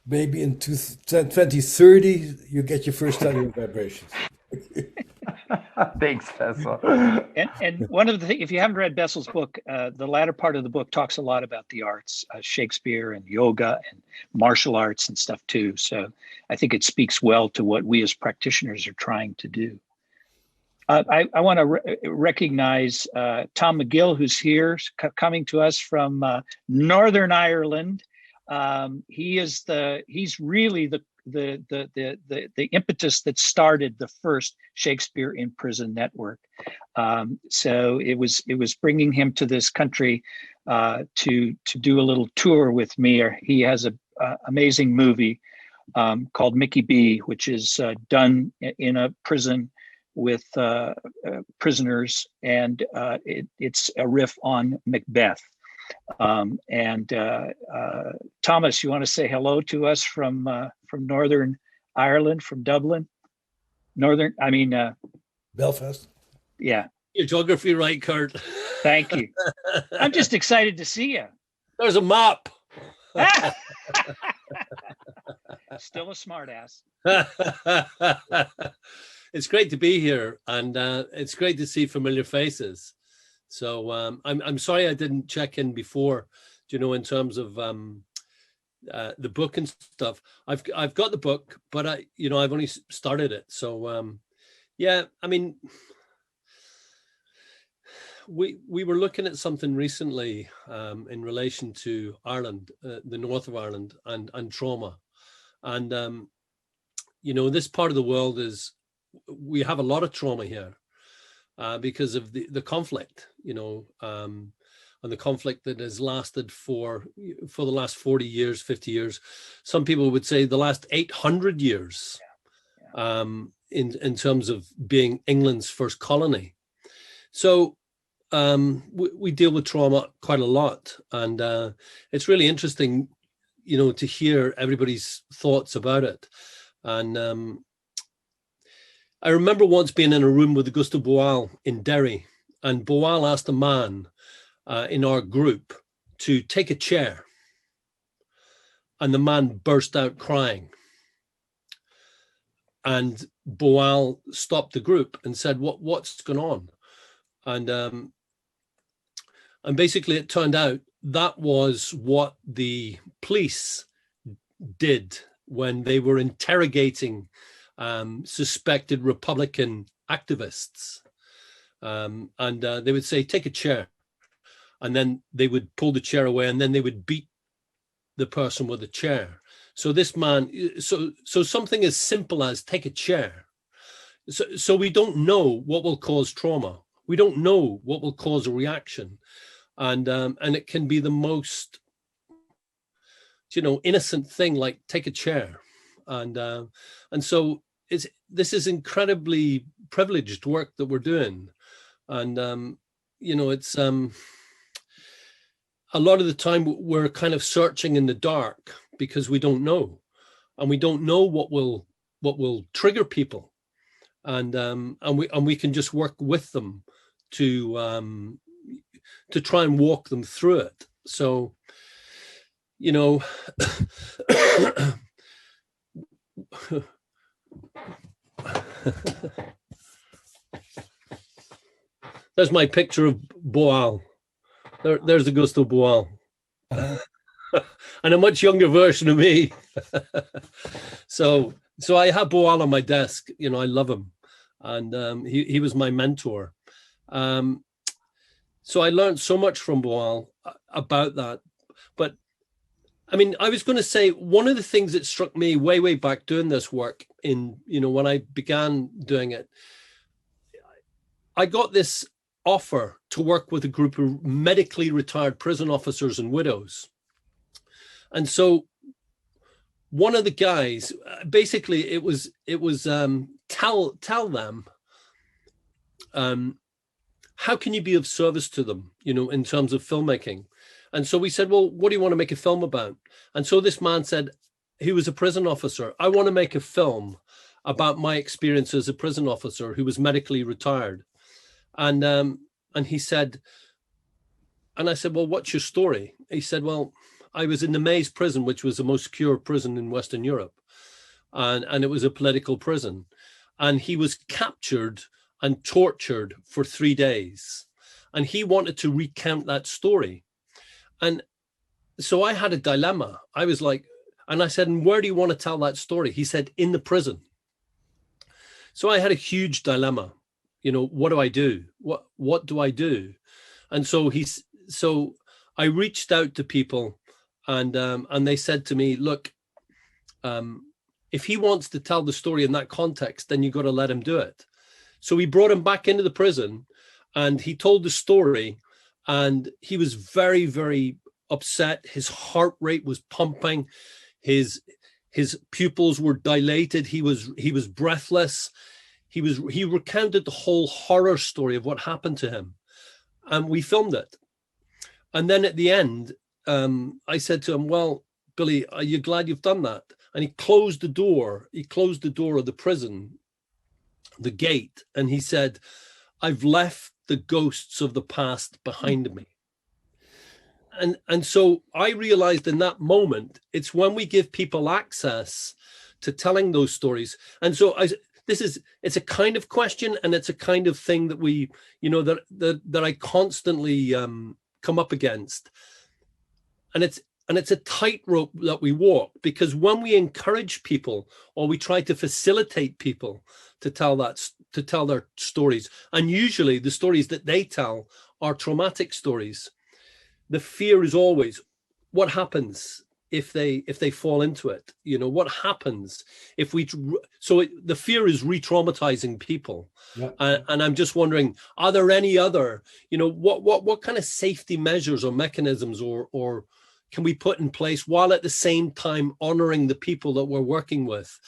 Maybe in 2030, you get your first study of vibrations. Thanks, Bessel. And one of the things, if you haven't read Bessel's book, the latter part of the book talks a lot about the arts, Shakespeare and yoga and martial arts and stuff too. So I think it speaks well to what we as practitioners are trying to do. I want to recognize Tom Magill, who's here, coming to us from Northern Ireland. He's really the impetus that started the first Shakespeare in Prison network. So it was bringing him to this country to do a little tour with me. He has a amazing movie called Mickey B, which is done in a prison with prisoners, and it's a riff on Macbeth. Thomas, you want to say hello to us from Northern Ireland, from Dublin? Belfast. Yeah. Your geography right, Curt. Thank you. I'm just excited to see you. There's a map. Still a smart ass. It's great to be here, and it's great to see familiar faces. So I'm sorry I didn't check in before, in terms of the book and stuff. I've got the book, but I've only started it. So we were looking at something recently in relation to Ireland, the north of Ireland, and trauma. And this part of the world we have a lot of trauma here. Because of the conflict, and the conflict that has lasted for the last 40 years, 50 years. Some people would say the last 800 years, in terms of being England's first colony. So we deal with trauma quite a lot, and it's really interesting, to hear everybody's thoughts about it. And I remember once being in a room with Augusto Boal in Derry, and Boal asked a man in our group to take a chair, and the man burst out crying. And Boal stopped the group and said, "What's going on?" And basically it turned out that was what the police did when they were interrogating suspected Republican activists, and they would say, "Take a chair," and then they would pull the chair away, and then they would beat the person with the chair. So this man, so something as simple as take a chair. So we don't know what will cause trauma. We don't know what will cause a reaction, and it can be the most, innocent thing, like take a chair. And so this is incredibly privileged work that we're doing, and it's a lot of the time we're kind of searching in the dark because we don't know, and we don't know what will trigger people, and we can just work with them to try and walk them through it. So there's my picture of Boal. There's Augusto Boal. And a much younger version of me. So I have Boal on my desk. I love him. And he was my mentor. So I learned so much from Boal about that. But I was going to say, one of the things that struck me way back doing this work when I began doing it, I got this offer to work with a group of medically retired prison officers and widows. And so one of the guys, basically it was tell them, how can you be of service to them, in terms of filmmaking? And so we said, well, what do you want to make a film about? And so this man said, he was a prison officer, I want to make a film about my experience as a prison officer who was medically retired. And he said, and I said, well, what's your story? He said, well, I was in the Maze prison, which was the most secure prison in Western Europe. And it was a political prison. And he was captured and tortured for 3 days. And he wanted to recount that story. And so I had a dilemma. I was like, and I said, and where do you want to tell that story? He said, in the prison. So I had a huge dilemma. What do I do? What do I do? And so I reached out to people and they said to me, look, if he wants to tell the story in that context, then you got to let him do it. So we brought him back into the prison, and he told the story, and he was very, very upset. His heart rate was pumping. His pupils were dilated. He was breathless. He recounted the whole horror story of what happened to him, and we filmed it. And then at the end, I said to him, well, Billy, are you glad you've done that? And he closed the door. He closed the door of the prison, the gate, and he said, I've left the ghosts of the past behind me. And so I realized in that moment, it's when we give people access to telling those stories. And so it's a kind of question, and it's a kind of thing that we, that I constantly come up against. And it's a tightrope that we walk, because when we encourage people, or we try to facilitate people to tell their stories, and usually the stories that they tell are traumatic stories, the fear is always, what happens if they fall into it? What happens if the fear is re-traumatizing people. Yeah. And I'm just wondering, are there any other, what kind of safety measures or mechanisms or can we put in place, while at the same time honoring the people that we're working with?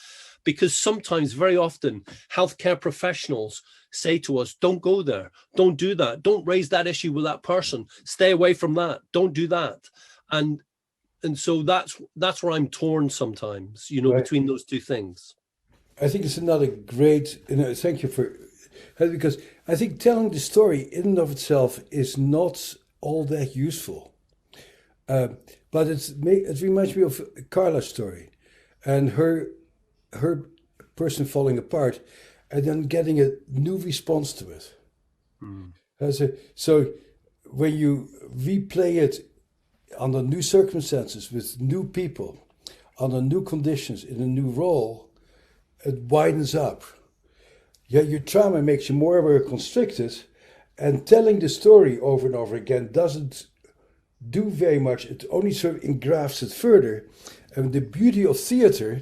Because sometimes, very often, healthcare professionals say to us, don't go there, don't do that, don't raise that issue with that person, stay away from that, don't do that. And so that's where I'm torn sometimes, right, between those two things. I think it's another great, thank you for, because I think telling the story in and of itself is not all that useful. But it reminds me of Carla's story and her person falling apart and then getting a new response to it. So when you replay it under new circumstances, with new people, under new conditions, in a new role, it widens up. Yeah, your trauma makes you more and more constricted, and telling the story over and over again doesn't do very much. It only sort of engrafts it further. And the beauty of theater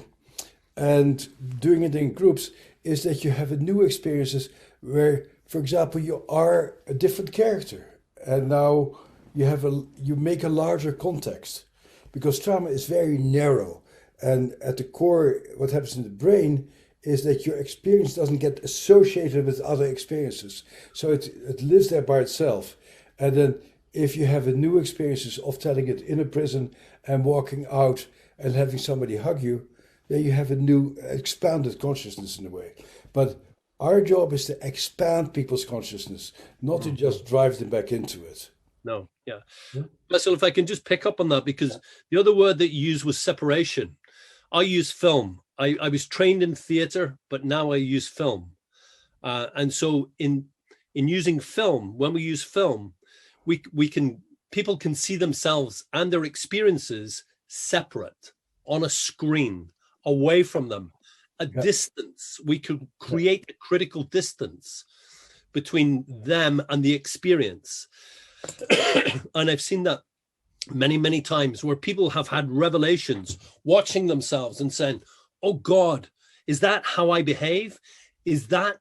and doing it in groups is that you have new experiences where, for example, you are a different character, and now you make a larger context, because trauma is very narrow, and at the core, what happens in the brain is that your experience doesn't get associated with other experiences, so it lives there by itself. And then if you have a new experiences of telling it in a prison and walking out and having somebody hug you, then you have a new expanded consciousness in a way. But our job is to expand people's consciousness, not to just drive them back into it. No, yeah. Bessel, if I can just pick up on that, because the other word that you used was separation. I use film. I was trained in theater, but now I use film. And so in using film, when we use film, people can see themselves and their experiences separate on a screen, away from them, a distance. We could create a critical distance between them and the experience. And I've seen that many, many times, where people have had revelations watching themselves and saying, oh God, is that how I behave? Is that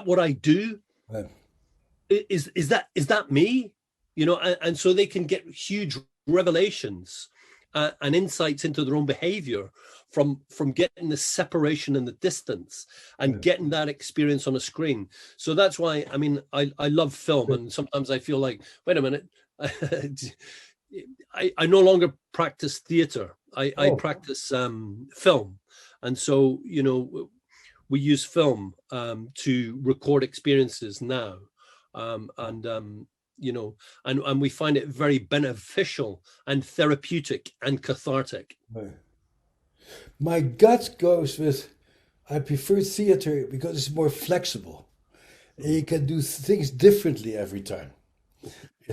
what I do? Right. Is that me? And so they can get huge revelations and insights into their own behavior from getting the separation and the distance and getting that experience on a screen. So that's why, I love film, and sometimes I feel like, wait a minute, I no longer practice theater. I practice film. And so, we use film to record experiences now. And we find it very beneficial and therapeutic and cathartic. Right. My gut goes with, I prefer theater because it's more flexible. And you can do things differently every time.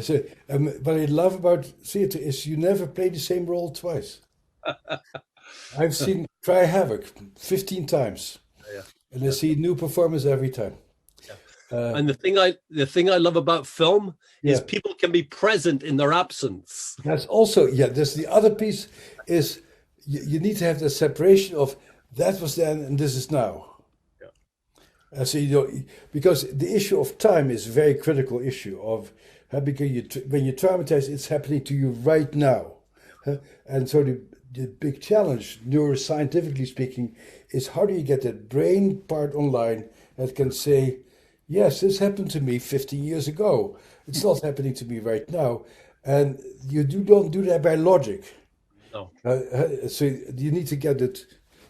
So, what I love about theater is you never play the same role twice. I've seen Cry Havoc 15 times. Yeah. And I see new performance every time. Yeah. And the thing I love about film is people can be present in their absence. That's also, there's the other piece is you need to have the separation of that was then and this is now. So because the issue of time is a very critical issue of because when you're traumatized, it's happening to you right now. And so the big challenge, neuroscientifically speaking, is how do you get that brain part online that can say, yes, this happened to me 50 years ago. It's not happening to me right now. And you don't do that by logic. No. So you need to get it,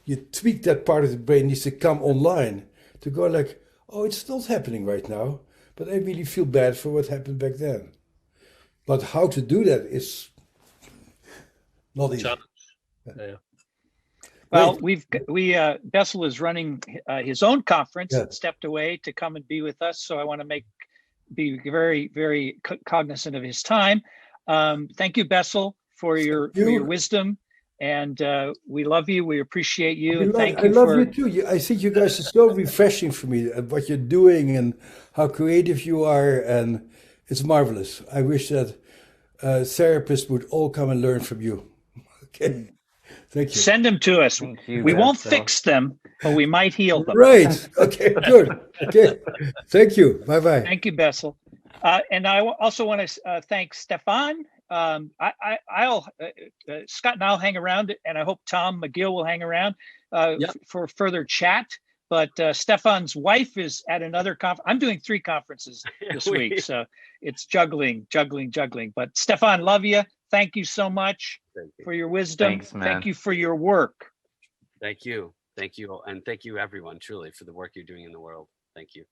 you tweak that part of the brain needs to come online to go like, oh, it's not happening right now, but I really feel bad for what happened back then. But how to do that is not easy. Yeah. Well, Bessel is running his own conference and stepped away to come and be with us. So I want to be very, very cognizant of his time. Thank you, Bessel, for your wisdom. And we love you. We appreciate you. And thank you. I love you too. I think you guys are so refreshing for me, what you're doing and how creative you are. And it's marvelous. I wish that therapists would all come and learn from you. Okay. Thank you. Send them to us. We won't fix them, but we might heal them. Right. Okay, good. Okay. Thank you. Bye-bye. Thank you, Bessel. And I also want to thank Stephan. I'll Scott and I'll hang around, and I hope Tom Magill will hang around for further chat. But Stephan's wife is at another conference. I'm doing 3 conferences this week, so it's juggling. But Stephan, love you. Thank you so much for your wisdom. Thanks, man. Thank you for your work. Thank you. And thank you, everyone, truly, for the work you're doing in the world. Thank you.